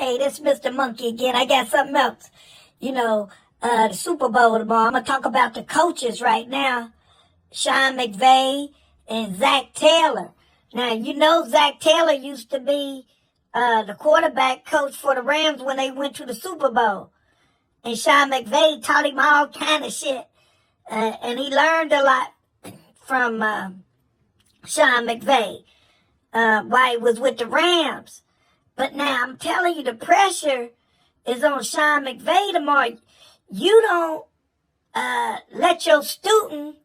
Hey, this Mr. Monkey again. I got something else. The Super Bowl tomorrow. I'm going to talk about the coaches right now. Shawn McVay and Zach Taylor. Now, Zach Taylor used to be the quarterback coach for the Rams when they went to the Super Bowl. And Shawn McVay taught him all kind of shit. And he learned a lot from Shawn McVay while he was with the Rams. But now I'm telling you, the pressure is on Shawn McVay tomorrow. You don't let your student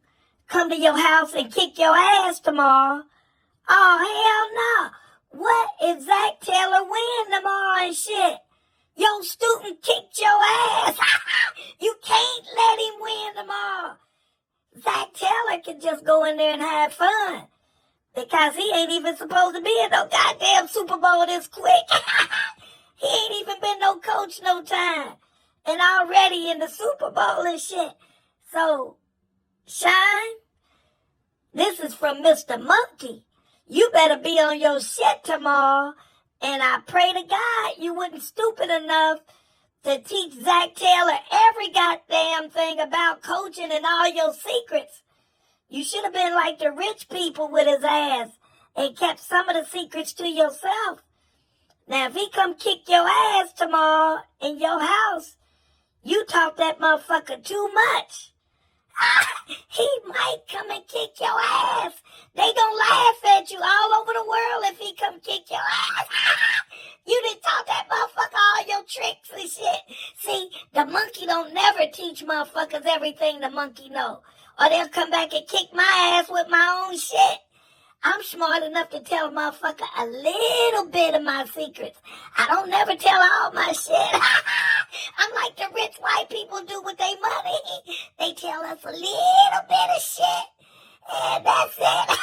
come to your house and kick your ass tomorrow. Oh, hell no. What if Zach Taylor win tomorrow and shit? Your student kicked your ass. You can't let him win tomorrow. Zach Taylor can just go in there and have fun. Because he ain't even supposed to be in no goddamn Super Bowl this quick. He ain't even been no coach no time. And already in the Super Bowl and shit. So, Shine, this is from Mr. Monkey. You better be on your shit tomorrow. And I pray to God you wasn't stupid enough to teach Zach Taylor every goddamn thing about coaching and all your secrets. You should have been like the rich people with his ass and kept some of the secrets to yourself. Now, if he come kick your ass tomorrow in your house, you talk that motherfucker too much. He might come and kick your ass. They gonna laugh at you all over the world if he come kick your ass. You done taught that motherfucker all your tricks and shit. See, the monkey don't never teach motherfuckers everything the monkey know. Or they'll come back and kick my ass with my own shit. I'm smart enough to tell a motherfucker a little bit of my secrets. I don't never tell all my shit. I'm like the rich white people do with their money. They tell us a little bit of shit. And that's it.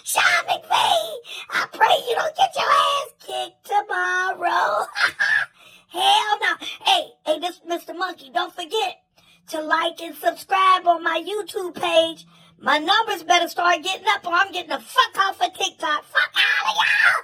Shawn McVay, I pray you don't get your ass kicked tomorrow. Hell no. Hey, this is Mr. Monkey. Don't forget to like and subscribe on my YouTube page. My numbers better start getting up or I'm getting the fuck off of TikTok. Fuck out of y'all.